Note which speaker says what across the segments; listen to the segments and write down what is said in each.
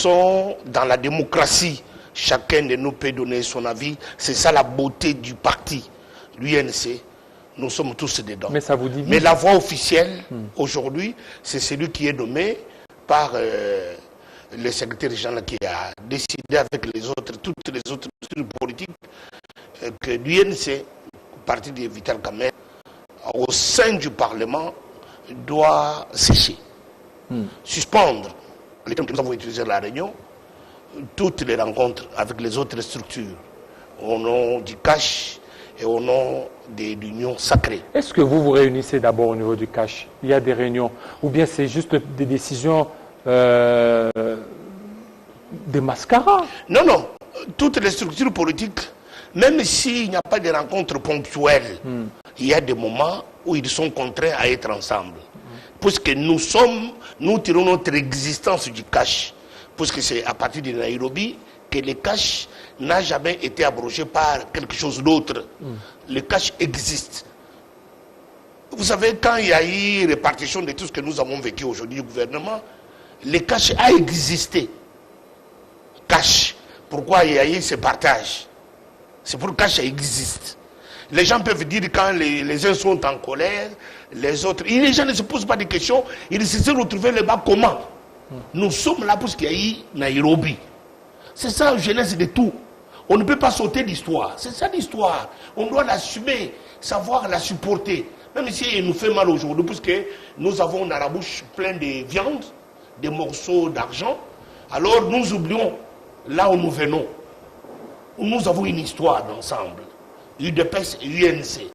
Speaker 1: sont dans la démocratie. Chacun de nous peut donner son avis. C'est ça la beauté du parti, l'UNC. Nous sommes tous dedans.
Speaker 2: Mais ça vous divise.
Speaker 1: Mais la voix officielle, aujourd'hui, c'est celui qui est nommé par le secrétaire général qui a décidé avec les autres, toutes les autres structures politiques, que l'UNC, parti de Vital Kamerhe, au sein du Parlement, doit sécher, suspendre, les termes que nous avons utilisés à la réunion, toutes les rencontres avec les autres structures, au nom du cash et au nom de l'union sacrée.
Speaker 2: Est-ce que vous vous réunissez d'abord au niveau du cash? Il y a des réunions, ou bien c'est juste des décisions des mascarades?
Speaker 1: Non, non. Toutes les structures politiques, même s'il n'y a pas de rencontres ponctuelles, il y a des moments où ils sont contraints à être ensemble. Puisque nous tirons notre existence du cash. Puisque c'est à partir de Nairobi que le cash n'a jamais été abrogé par quelque chose d'autre. Le cash existe. Vous savez, quand il y a eu répartition de tout ce que nous avons vécu aujourd'hui du gouvernement, le cash a existé. Cash. Pourquoi il y a eu ce partage? C'est pour que le cash existe. Les gens peuvent dire quand les uns sont en colère, les autres... Et les gens ne se posent pas de questions, ils se sont retrouvés là-bas comment? Nous sommes là parce qu'il y a eu Nairobi. C'est ça la jeunesse de tout. On ne peut pas sauter l'histoire. C'est ça l'histoire. On doit l'assumer, savoir la supporter. Même si il nous fait mal aujourd'hui, parce que nous avons dans la bouche plein de viande, des morceaux d'argent, alors nous oublions là où nous venons. Nous avons une histoire d'ensemble. UDPS et UNC.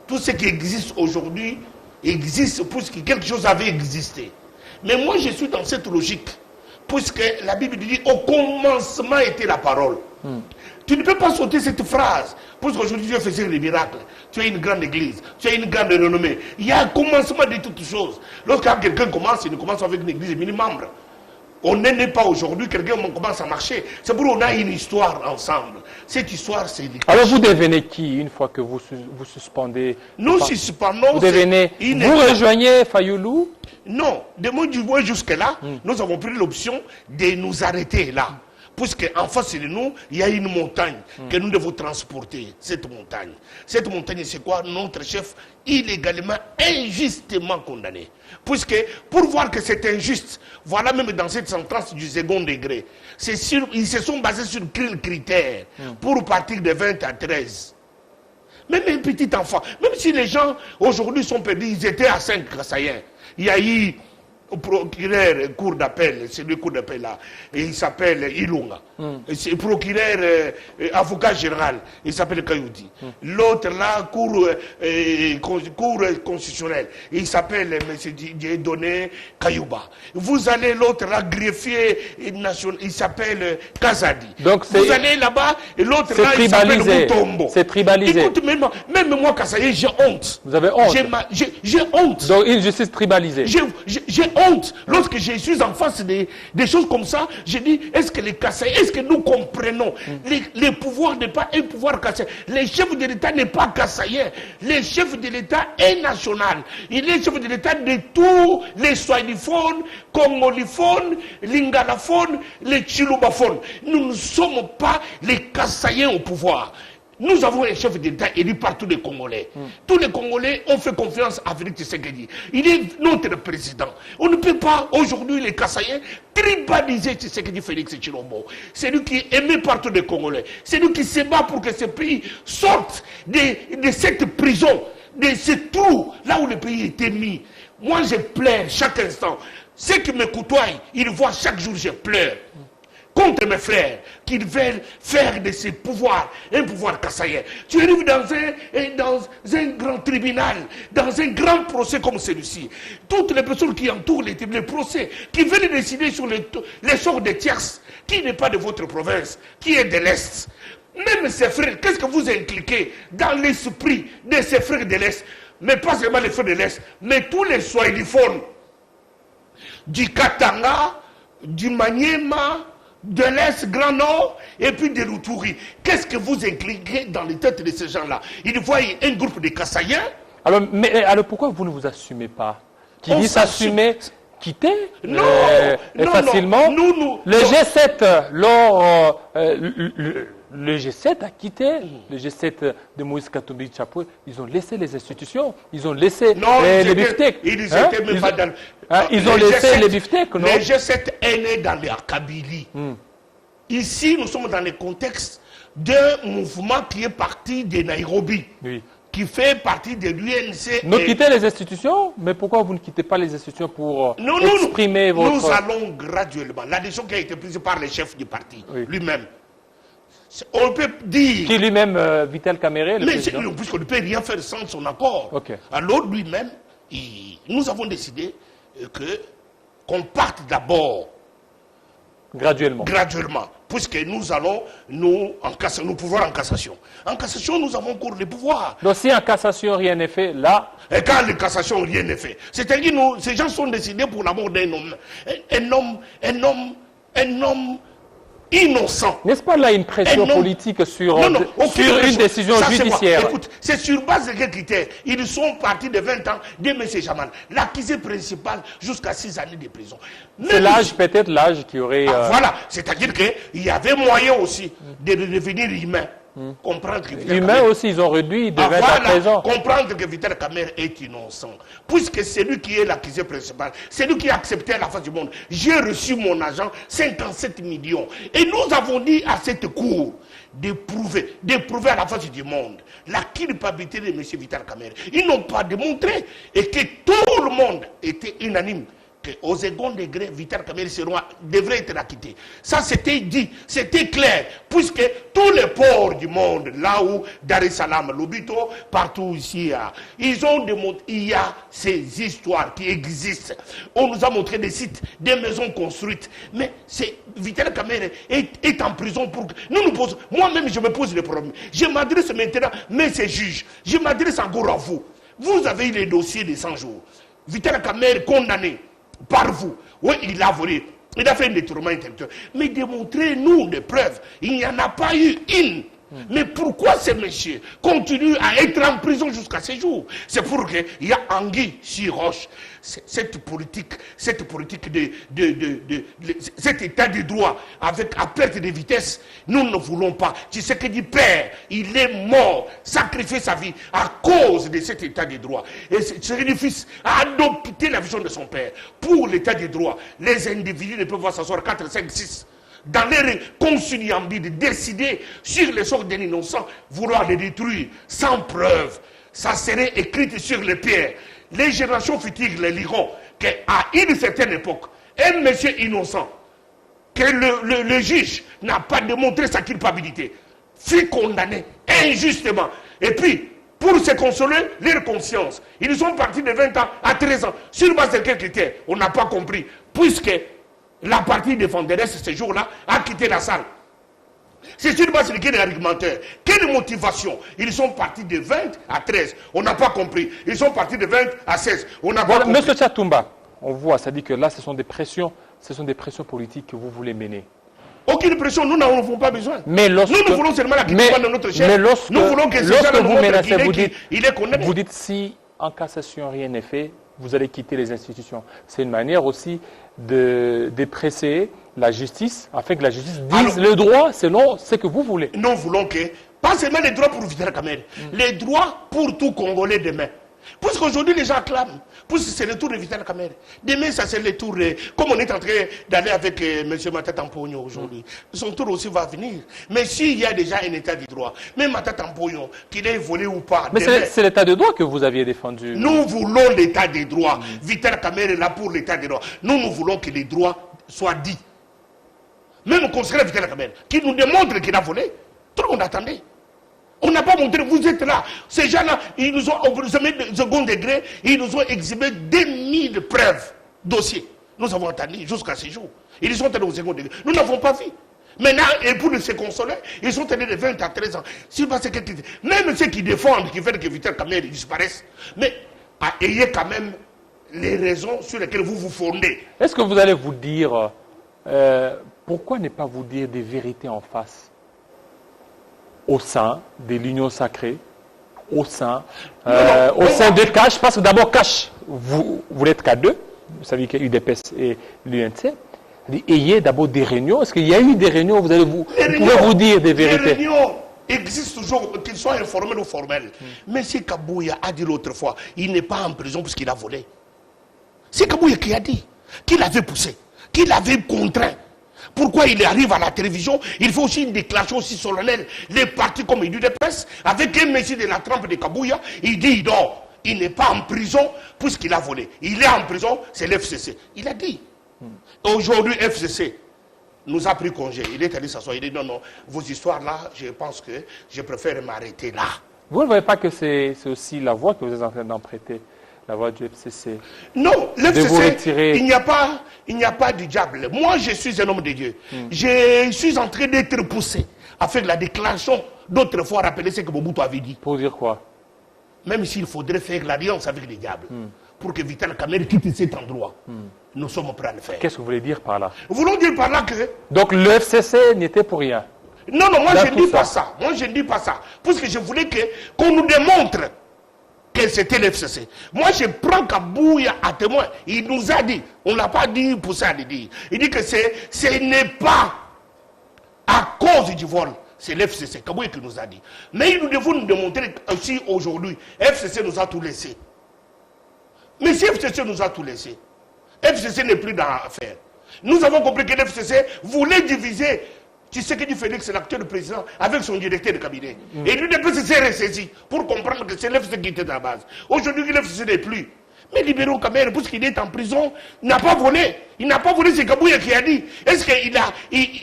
Speaker 1: Tout ce qui existe aujourd'hui existe parce que quelque chose avait existé. Mais moi, je suis dans cette logique, puisque la Bible dit au commencement était la parole. Tu ne peux pas sauter cette phrase, puisqu'aujourd'hui Dieu faisait des miracles. Tu as une grande église, tu as une grande renommée. Il y a un commencement de toutes choses. Lorsque quelqu'un commence, il commence avec une église de 1000 membres. On n'est pas aujourd'hui, quelqu'un commence à marcher. C'est pour qu'on a une histoire ensemble. Cette histoire, c'est...
Speaker 2: Alors vous devenez qui une fois que vous suspendez?
Speaker 1: Nous suspendons...
Speaker 2: Vous devenez... Vous rejoignez Fayoulou?
Speaker 1: Non, de moi du moins jusque-là, nous avons pris l'option de nous arrêter là. Puisqu'en face de nous, il y a une montagne que nous devons transporter, cette montagne. Cette montagne, c'est quoi? Notre chef illégalement, injustement condamné. Puisque, pour voir que c'est injuste, voilà même dans cette sentence du second degré, ils se sont basés sur quels critères pour partir de 20 à 13. Même un petit enfant, même si les gens aujourd'hui sont perdus, ils étaient à 5 assaillants. Il y a eu au procureur cour d'appel, c'est le cour d'appel là, et il s'appelle Ilunga. C'est le procureur avocat général, il s'appelle Kayoudi. L'autre là, cour constitutionnelle, il s'appelle M. Dieudonné Kayouba. Vous allez l'autre là, greffier national, il s'appelle Kazadi.
Speaker 2: Donc
Speaker 1: vous allez là-bas, et l'autre là, il s'appelle Moutombo.
Speaker 2: C'est tribalisé.
Speaker 1: Écoute, même moi, Kassaye, j'ai honte.
Speaker 2: Vous avez honte?
Speaker 1: J'ai honte.
Speaker 2: Donc une justice tribalisée.
Speaker 1: J'ai honte. Lorsque je suis en face des choses comme ça, je dis, est-ce que les Kassaïs, est-ce que nous comprenons les pouvoirs n'est pas un pouvoir Kassaïs. Les chefs de l'État n'est pas Kassaïen. Les chefs de l'État est national. Il est chef de l'État de tous les swahiliphones, congoliphones, lingalaphones, les chilubaphones. Nous ne sommes pas les Kassaïens au pouvoir. Nous avons un chef d'État élu par tous les Congolais. Tous les Congolais ont fait confiance à Félix Tshisekedi. Il est notre président. On ne peut pas, aujourd'hui, les Kassaïens, tribaliser Tshisekedi Félix Tshilombo. C'est lui qui est aimé par tous les Congolais. C'est lui qui se bat pour que ce pays sorte de cette prison, de ce trou, là où le pays était mis. Moi, je pleure chaque instant. Ceux qui me côtoient, ils voient chaque jour, je pleure. Contre mes frères, qui veulent faire de ces pouvoirs un pouvoir kassaïen. Tu arrives dans un grand tribunal, dans un grand procès comme celui-ci. Toutes les personnes qui entourent les procès, qui veulent décider sur les sorts des tierces, qui n'est pas de votre province, qui est de l'Est. Même ces frères, qu'est-ce que vous impliquez dans l'esprit de ces frères de l'Est? Mais pas seulement les frères de l'Est, mais tous les swahiliphones, du Katanga, du Maniema, de l'Est, Grand Nord, et puis de l'Outouri. Qu'est-ce que vous impliquez dans les têtes de ces gens-là? Ils voient un groupe de Kassaïens.
Speaker 2: Alors pourquoi vous ne vous assumez pas? Qui dit s'assumer, quitter
Speaker 1: Non,
Speaker 2: facilement.
Speaker 1: Le
Speaker 2: G7, le G7 a quitté, le G7 de Moïse Katumbi Tchapoué, ils ont laissé les institutions, ils ont laissé les beefsteaks.
Speaker 1: Ils étaient même pas dans...
Speaker 2: Ils ont laissé les beefsteaks, non?
Speaker 1: Le G7 est né dans la Kabylie. Ici, nous sommes dans le contexte d'un mouvement qui est parti de Nairobi.
Speaker 2: Oui.
Speaker 1: Qui fait partie de l'UNC.
Speaker 2: Nous quittez les institutions, mais pourquoi vous ne quittez pas les institutions pour exprimer votre...
Speaker 1: Nous allons graduellement. La décision qui a été prise par le chef du parti, lui-même. On peut dire...
Speaker 2: Qui lui-même, Vital Kamerhe, le président.
Speaker 1: Puisqu'on ne peut rien faire sans son accord.
Speaker 2: Okay.
Speaker 1: Alors lui-même, nous avons décidé qu'on parte d'abord.
Speaker 2: Graduellement.
Speaker 1: Puisque nous allons, nous pouvoir en cassation. En cassation, nous avons encore les pouvoirs.
Speaker 2: Donc si en cassation, rien n'est fait, là...
Speaker 1: Et quand en cassation, rien n'est fait. C'est-à-dire que ces gens sont décidés pour la mort d'un homme. Un homme innocent.
Speaker 2: N'est-ce pas là une pression politique sur une décision judiciaire?
Speaker 1: Écoute, c'est sur base de quels critères? Ils sont partis de 20 ans de M. Jaman, l'accusé principal, jusqu'à 6 années de prison.
Speaker 2: C'est l'âge, peut-être l'âge qui aurait...
Speaker 1: Voilà, c'est-à-dire qu'il y avait moyen aussi de devenir humain. Comprendre que
Speaker 2: humain aussi, ils ont réduit de 20 à 13 ans.
Speaker 1: Comprendre que Vital Kamerhe est innocent. Puisque c'est lui qui est l'accusé principal, c'est lui qui a accepté à la face du monde. J'ai reçu mon argent, 57 millions. Et nous avons dit à cette cour de prouver à la face du monde la culpabilité de M. Vital Kamerhe. Ils n'ont pas démontré et que tout le monde était unanime. Au second degré, Vital Kamerhe devrait être acquitté. Ça, c'était dit, c'était clair, puisque tous les ports du monde, là où Dar es Salaam, Lobito, partout ici, ils ont démontré, il y a ces histoires qui existent. On nous a montré des sites, des maisons construites, mais Vital Kamerhe est en prison pour... Moi-même, je me pose des problèmes. Je m'adresse maintenant, mais ces juges, je m'adresse encore à vous. Vous avez eu les dossiers des 100 jours. Vital Kamerhe condamné par vous. Oui, il a volé. Il a fait un détournement intellectuel. Mais démontrez-nous des preuves. Il n'y en a pas eu une. Mais pourquoi ces messieurs continuent à être en prison jusqu'à ce jour? C'est pour qu'il y a anguille sur roche. Cette politique de cet état de droit à perte de vitesse, nous ne voulons pas. Tu sais que dit Père, il est mort, sacrifié sa vie à cause de cet état de droit. Et ce fils a adopté la vision de son père. Pour l'état de droit, les individus ne peuvent pas s'asseoir 4, 5, 6. Dans les conciliambides, décider sur les sorts d'un innocent, vouloir les détruire sans preuve, ça serait écrit sur les pierres. Les générations futures les liront qu'à une certaine époque, un monsieur innocent, que le juge n'a pas démontré sa culpabilité, fut condamné injustement. Et puis, pour se consoler, leur conscience, ils sont partis de 20 ans à 13 ans. Sur base de quels critères? On n'a pas compris. Puisque la partie défenderesse, ce jour-là, a quitté la salle. C'est sur base de quel argumentaire? Quelle motivation? Ils sont partis de 20 à 13. On n'a pas compris. Ils sont partis de 20 à 16. On n'a pas compris.
Speaker 2: Monsieur Tchatumba, on voit, ça dit que là, ce sont des pressions politiques que vous voulez mener.
Speaker 1: Aucune pression, nous n'en avons pas besoin.
Speaker 2: Mais nous
Speaker 1: voulons seulement l'acquittement de notre chef.
Speaker 2: Nous voulons que vous menacez,
Speaker 1: il est condamné.
Speaker 2: Vous dites si en cassation rien n'est fait, vous allez quitter les institutions. C'est une manière aussi de presser la justice, afin que la justice dise le droit selon ce que vous voulez.
Speaker 1: Nous voulons que, pas seulement les droits pour Vital Kamerhe, les droits pour tout Congolais demain. Puisqu'aujourd'hui les gens clament, puisque c'est le tour de Vital Kamerhe. Demain, ça c'est le tour, comme on est en train d'aller avec M. Matata Mponyo aujourd'hui, son tour aussi va venir. Mais s'il y a déjà un état de droit, même Matata Mponyo, qu'il ait volé ou pas...
Speaker 2: Mais c'est l'état de droit que vous aviez défendu.
Speaker 1: Nous voulons l'état de droit. Vital Kamerhe est là pour l'état de droit. Nous voulons que les droits soient dits. Même au conseiller Vital Kamerhe, qui nous démontre qu'il a volé, tout le monde attendait. On n'a pas montré, vous êtes là. Ces gens-là, ils nous ont examiné de second degré, ils nous ont exhibé 2000 preuves, dossiers. Nous avons attendu jusqu'à ce jour. Ils sont allés au second degré. Nous n'avons pas vu. Maintenant, et pour se consoler, ils sont allés de 20 à 13 ans. Même ceux qui défendent, qui veulent que Vital Kamerhe disparaisse, mais ayez quand même les raisons sur lesquelles vous vous fondez.
Speaker 2: Est-ce que vous allez vous dire, pourquoi ne pas vous dire des vérités en face au sein de l'union sacrée, au sein de Cash, parce que d'abord Cash, vous n'êtes qu'à deux, vous savez qu'il y a UDPS et l'UNC, ayez d'abord des réunions. Est-ce qu'il y a eu des réunions, vous pouvez vous dire des vérités?
Speaker 1: Les réunions existent toujours, qu'ils soient informels ou formels. Mais c'est Kabouya a dit l'autre fois, il n'est pas en prison parce qu'il a volé. C'est Kabouya qui a dit, qu'il avait poussé, qu'il avait contraint. Pourquoi il arrive à la télévision? Il faut aussi une déclaration aussi solennelle. Les partis comme l'UDPS, avec un messie de la trempe de Kabouya, il dit non, il n'est pas en prison puisqu'il a volé. Il est en prison, c'est l'FCC. Il a dit. Aujourd'hui, FCC nous a pris congé. Il est allé s'asseoir. Il dit non, non, vos histoires-là, je pense que je préfère m'arrêter là.
Speaker 2: Vous ne voyez pas que c'est aussi la voix que vous êtes en train d'emprunter, la voix du FCC?
Speaker 1: Non, l'FCC, il n'y a pas du diable. Moi, je suis un homme de Dieu. Je suis en train d'être poussé à faire la déclaration d'autres fois rappeler ce que Mobutu avait dit.
Speaker 2: Pour dire quoi?
Speaker 1: Même s'il faudrait faire l'alliance avec les diables, pour que Vital Kamerhe quitte cet endroit. Nous sommes prêts à le faire.
Speaker 2: Qu'est-ce que vous voulez dire par là?
Speaker 1: Nous voulons dire par là que...
Speaker 2: Donc le FCC n'était pour rien?
Speaker 1: Non, non, moi je ne dis pas ça. Moi je ne dis pas ça. Parce que je voulais qu'on nous démontre que c'était le FCC. Moi je prends Kabouya à témoin. Il nous a dit, on ne l'a pas dit pour ça de dire. Il dit que ce n'est pas à cause du vol. C'est l'FCC, Kabouya qui nous a dit. Mais nous devons nous démontrer aussi aujourd'hui, FCC nous a tout laissé. Mais si FCC nous a tout laissé, FCC n'est plus dans l'affaire. Nous avons compris que l'FCC voulait diviser Tshisekedi Félix, c'est l'acteur président, avec son directeur de cabinet. Et l'UDPS s'est ressaisi pour comprendre que c'est l'FCC qui était à la base. Aujourd'hui, l'FCC n'est plus. Mais libérons Kamerhe, puisqu'il est en prison, il n'a pas volé. Il n'a pas volé, c'est Kabouya qui a dit. Est-ce que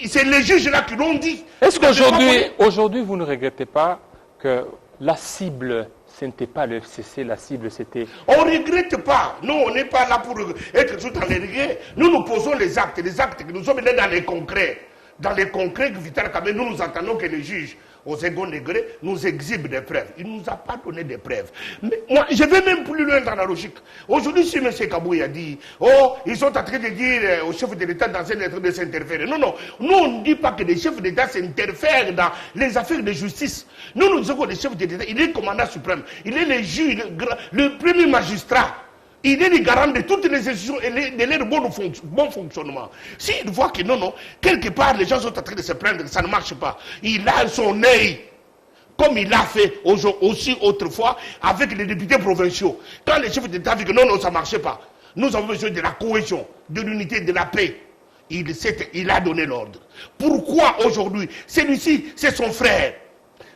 Speaker 1: c'est les juges là qui l'ont dit?
Speaker 2: Est-ce qu'aujourd'hui, vous ne regrettez pas que la cible, ce n'était pas le FCC, la cible c'était...
Speaker 1: On ne regrette pas. Nous, on n'est pas là pour être tout dans les regrets. Nous posons les actes que nous sommes dans les concrets. Dans les concrets que Vital Kamerhe, nous attendons que les juges, au second degré, nous exhibent des preuves. Il ne nous a pas donné des preuves. Mais moi, je vais même plus loin dans la logique. Aujourd'hui, si M. Kabouya dit, oh, ils sont en train de dire au chef de l'État dans une lettre de s'interférer. Non, non. Nous, on ne dit pas que les chefs d'État s'interfèrent dans les affaires de justice. Nous disons que le chef de l'État, il est le commandant suprême. Il est le juge, le premier magistrat. Il est le garant de toutes les institutions et de leur bon fonctionnement. S'il voit que non, non, quelque part les gens sont en train de se plaindre, ça ne marche pas. Il a son œil, comme il l'a fait aussi autrefois avec les députés provinciaux. Quand les chefs d'État disent que non, non, ça ne marchait pas. Nous avons besoin de la cohésion, de l'unité, de la paix. Il a donné l'ordre. Pourquoi aujourd'hui? Celui-ci, c'est son frère.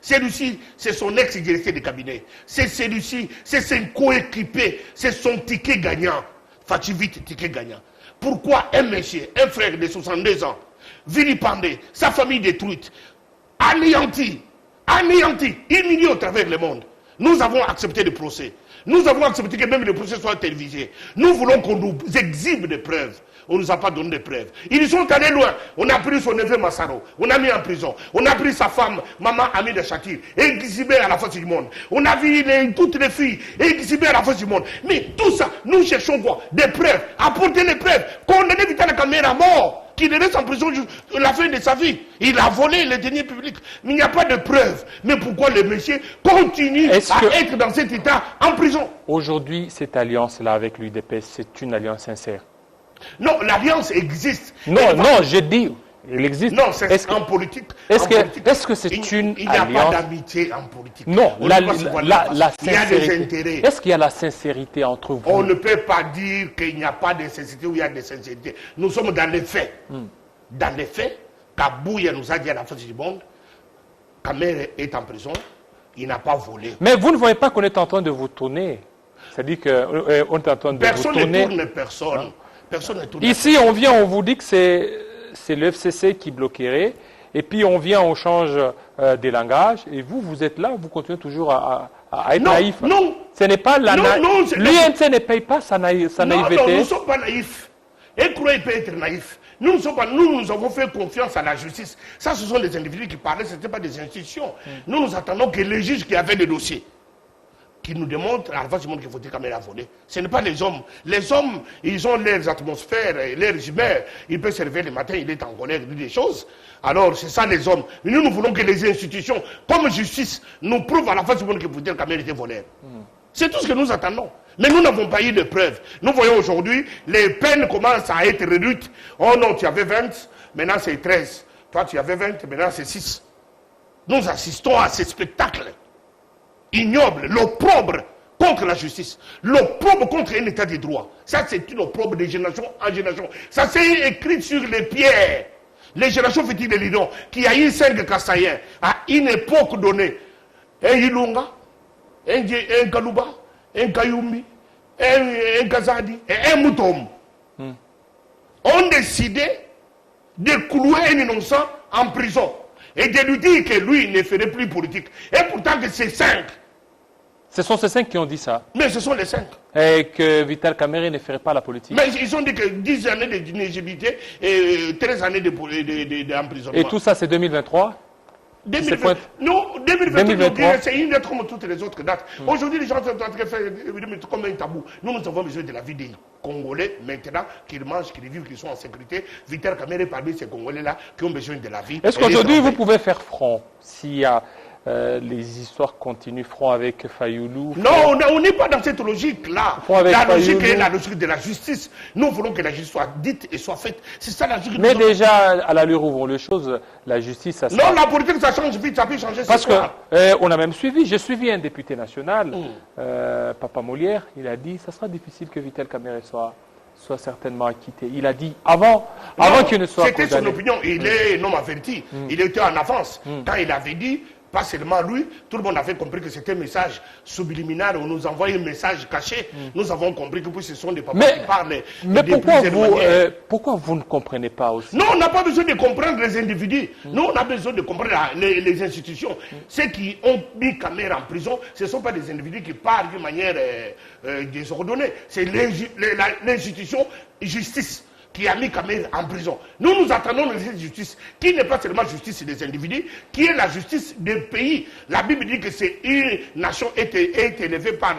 Speaker 1: Celui-ci, c'est son ex-directeur de cabinet. C'est celui-ci, c'est son coéquipé, c'est son ticket gagnant. Fativite, ticket gagnant. Pourquoi un monsieur, un frère de 62 ans, vilipendé, sa famille détruite, anéanti, humilié au travers le monde? Nous avons accepté le procès. Nous avons accepté que même le procès soit télévisé. Nous voulons qu'on nous exhibe des preuves. On ne nous a pas donné de preuves. Ils sont allés loin. On a pris son neveu Massaro. On a mis en prison. On a pris sa femme, maman Amie de Chakir, exhibée à la face du monde. On a vu toutes les filles exhibées à la face du monde. Mais tout ça, nous cherchons quoi? Des preuves. Apporter les preuves. Condamner Vital Kamerhe à mort. Qu'il reste en prison jusqu'à la fin de sa vie. Il a volé les deniers publics. Mais il n'y a pas de preuves. Mais pourquoi le monsieur continue à être dans cet état en prison? Aujourd'hui,
Speaker 2: cette alliance-là avec l'UDPS, c'est une alliance sincère?
Speaker 1: Non, l'alliance existe.
Speaker 2: Non, non, je dis, il existe.
Speaker 1: Non, c'est en politique.
Speaker 2: Est-ce que c'est une alliance?
Speaker 1: Il n'y a pas d'amitié en politique.
Speaker 2: Non, la sincérité.
Speaker 1: Il y a des intérêts.
Speaker 2: Est-ce qu'il y a la sincérité entre vous?
Speaker 1: On ne peut pas dire qu'il n'y a pas de sincérité ou il y a de sincérité. Nous sommes dans les faits. Dans les faits, Kabouya nous a dit à la face du monde, Kamerhe est en prison, il n'a pas volé.
Speaker 2: Mais vous ne voyez pas qu'on est en train de vous tourner? C'est-à-dire qu'on est en train de vous tourner.
Speaker 1: Personne ne tourne personne.
Speaker 2: Ici, on vient, on vous dit que c'est le FCC qui bloquerait, et puis on vient, on change des langages, et vous êtes là, vous continuez toujours à être naïf.
Speaker 1: Non,
Speaker 2: ce n'est pas la naïveté. L'UNC ne paye pas sa naïveté.
Speaker 1: Non, nous ne sommes pas naïfs. Et croyez peut être naïf. Nous avons fait confiance à la justice. Ça, ce sont les individus qui parlaient, ce n'était pas des institutions. Nous attendons que les juges qui avaient le dossier, qui nous démontrent à la face du monde qu'il faut Kamerhe a volé. Ce n'est pas les hommes. Les hommes, ils ont leurs atmosphères, leurs humeurs. Il peut se réveiller le matin, il est en colère, il dit des choses. Alors, c'est ça les hommes. Mais nous voulons que les institutions, comme justice, nous prouvent à la face du monde qu'il faut Kamerhe était volé. C'est tout ce que nous attendons. Mais nous n'avons pas eu de preuves. Nous voyons aujourd'hui, les peines commencent à être réduites. Oh non, tu avais 20, maintenant c'est 13. Toi, tu avais 20, maintenant c'est 6. Nous assistons à ces spectacles ignobles, l'opprobre contre la justice, l'opprobre contre un état de droit. Ça, c'est une opprobre de génération en génération. Ça s'est écrit sur les pierres. Les générations futures de l'Idon, qui a eu 5 Kassaïens à une époque donnée. Un Ilunga, un Kalouba, un Kayumbi, un Kazadi et un Moutom ont décidé de clouer un innocent en prison et de lui dire que lui ne ferait plus politique. Et pourtant que c'est 5.
Speaker 2: Ce sont ces 5 qui ont dit ça.
Speaker 1: Mais ce sont les 5.
Speaker 2: Et que Vital Kamerhe ne ferait pas la politique.
Speaker 1: Mais ils ont dit que 10 années d'inéligibilité et 13 années d'emprisonnement.
Speaker 2: Et tout ça, c'est 2023
Speaker 1: Non, 2023, c'est une date comme toutes les autres dates. Aujourd'hui, les gens sont en train de faire comme un tabou. Nous avons besoin de la vie des Congolais maintenant, qu'ils mangent, qu'ils vivent, qu'ils sont en sécurité. Vital Kamerhe parmi ces Congolais-là qui ont besoin de la vie.
Speaker 2: Est-ce qu'aujourd'hui, vous pouvez faire front s'il y a les histoires continuent, front avec Fayoulou?
Speaker 1: Non, on n'est pas dans cette logique-là. La logique est la logique de la justice. Nous voulons que la justice soit dite et soit faite. C'est ça la logique.
Speaker 2: Mais déjà, à l'allure où vont les choses, la justice, ça se
Speaker 1: Non, la politique, ça change vite, ça peut changer.
Speaker 2: Parce qu'on a même suivi, j'ai suivi un député national, Papa Molière, il a dit, ça sera difficile que Vital Kamerhe soit certainement acquitté. Il a dit, avant qu'il ne soit condamné.
Speaker 1: C'était son opinion, il est non averti, il était en avance. Quand il avait dit, pas seulement lui, tout le monde avait compris que c'était un message subliminal, on nous envoie un message caché. Nous avons compris que ce sont des papas qui parlent.
Speaker 2: Mais pourquoi vous ne comprenez pas aussi?
Speaker 1: Non, on n'a pas besoin de comprendre les individus. Nous, on a besoin de comprendre les institutions. Ceux qui ont mis Kamerhe en prison, ce ne sont pas des individus qui parlent d'une manière désordonnée. C'est l'institution justice qui a mis Kamerhe en prison. Nous attendons cette justice, qui n'est pas seulement justice des individus, qui est la justice des pays. La Bible dit que c'est une nation est élevée par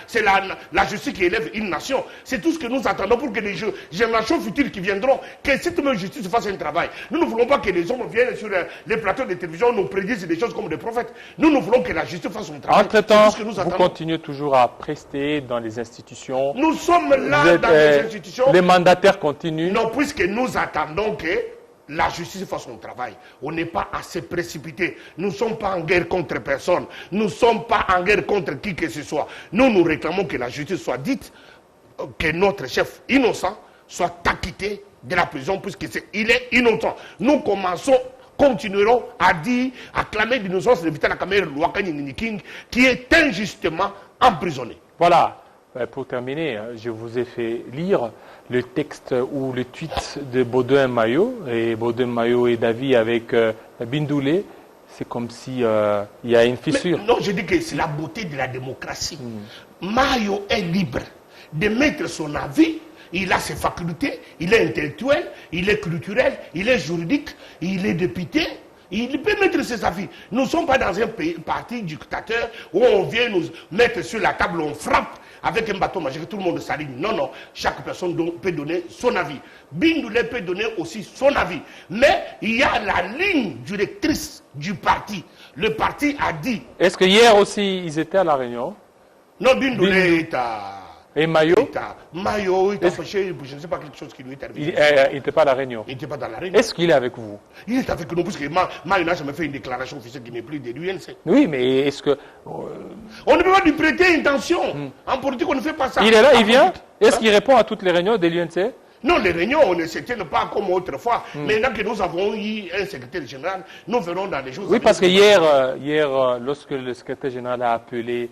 Speaker 1: c'est la justice qui élève une nation. C'est tout ce que nous attendons pour que les générations futures qui viendront, que cette même justice fasse un travail. Nous ne voulons pas que les hommes viennent sur les plateaux de télévision, nous prédisent des choses comme des prophètes. Nous voulons que la justice fasse son travail.
Speaker 2: Entre-temps, vous continuez toujours à prester dans les institutions.
Speaker 1: Nous sommes là dans les institutions.
Speaker 2: Les mandataires continuent.
Speaker 1: Non, puisque nous attendons que la justice fasse son travail. On n'est pas assez précipité. Nous ne sommes pas en guerre contre personne. Nous ne sommes pas en guerre contre qui que ce soit. Nous réclamons que la justice soit dite, que notre chef innocent soit acquitté de la prison, puisqu'il est innocent. Nous continuerons à dire, à clamer l'innocence de Vital Kamerhe qui est injustement emprisonné.
Speaker 2: Voilà. Pour terminer, je vous ai fait lire le texte ou le tweet de Baudouin Mayo, et Baudouin Mayo est d'avis avec Bindoulé. C'est comme si il y a une fissure.
Speaker 1: Mais non, je dis que c'est la beauté de la démocratie. Mayo est libre de mettre son avis. Il a ses facultés, il est intellectuel, il est culturel, il est juridique, il est député. Il peut mettre ses avis. Nous ne sommes pas dans un parti dictateur où on vient nous mettre sur la table, on frappe avec un bâton magique, tout le monde s'aligne. Non, non, chaque personne peut donner son avis. Bindoulé peut donner aussi son avis. Mais il y a la ligne directrice du parti. Le parti a dit...
Speaker 2: Est-ce que hier aussi, ils étaient à la réunion?
Speaker 1: Non, Bindoulé est à...
Speaker 2: Et Mayo?
Speaker 1: Mayo, il est fâché, je ne sais pas quelque chose qui lui est arrivé.
Speaker 2: Il n'était pas à la réunion.
Speaker 1: Il n'était pas dans la réunion.
Speaker 2: Est-ce qu'il est avec vous?
Speaker 1: Il est avec nous, parce que Mayo n'a jamais fait une déclaration officielle qui n'est plus de l'UNC.
Speaker 2: Oui, mais est-ce que...
Speaker 1: On ne peut pas lui prêter intention. En politique, on ne fait pas ça.
Speaker 2: Il est là, il vient? Est-ce qu'il répond à toutes les réunions de l'UNC?
Speaker 1: Non, les réunions, on ne se tienne pas comme autrefois. Maintenant que nous avons eu un secrétaire général, nous verrons dans les jours...
Speaker 2: Oui, parce que hier, lorsque le secrétaire général a appelé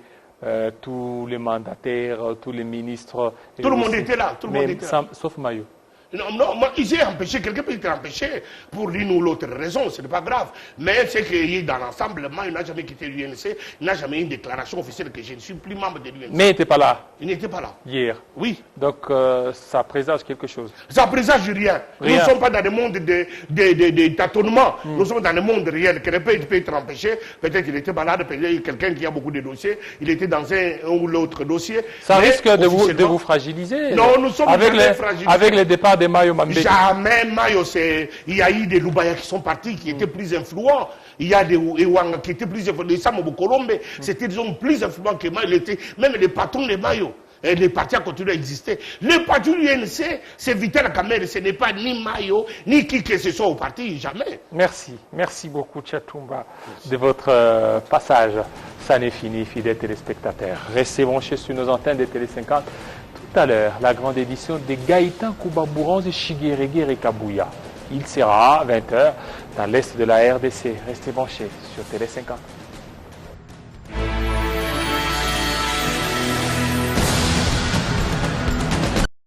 Speaker 2: tous les mandataires, tous les ministres...
Speaker 1: Tout le monde était là, tout le monde était là.
Speaker 2: Sauf Mayo.
Speaker 1: Non, moi, il s'est empêché, quelqu'un peut être empêché pour l'une ou l'autre raison, ce n'est pas grave. Mais c'est que dans l'ensemble, il n'a jamais quitté l'UNC, il n'a jamais eu une déclaration officielle que je ne suis plus membre de l'UNC.
Speaker 2: Mais il n'était pas là.
Speaker 1: Il n'était pas là.
Speaker 2: Hier.
Speaker 1: Oui.
Speaker 2: Donc ça présage quelque chose.
Speaker 1: Ça présage rien. Nous ne sommes pas dans le monde de tâtonnement. Nous sommes dans le monde réel. Quelqu'un peut être empêché. Peut-être qu'il était malade, peut-être quelqu'un qui a beaucoup de dossiers. Il était dans un ou l'autre dossier.
Speaker 2: Ça risque de vous fragiliser.
Speaker 1: Non, nous sommes fragilisés.
Speaker 2: Avec le départ de Mayo Mambéty.
Speaker 1: Jamais Mayo, il y a eu des Loubaya qui sont partis, qui étaient plus influents. Il y a des Ewanga qui étaient plus influents. Les Samobo Colombe, c'était des hommes plus influents que Mayo. Même les patrons de Mayo. Et les partis ont continué à exister. Le parti du UNC, c'est Vital Kamerhe, ce n'est pas ni Mayo, ni qui que ce soit au parti, jamais.
Speaker 2: Merci. Merci beaucoup, Tchatoumba, de votre passage. Ça n'est fini, fidèles téléspectateurs. Restez branchés sur nos antennes de Télé 50. Tout à l'heure, la grande édition de Gaëtan Koubabouranz et Chigueregere Kabouya. Il sera à 20h dans l'est de la RDC. Restez branchés sur Télé 50.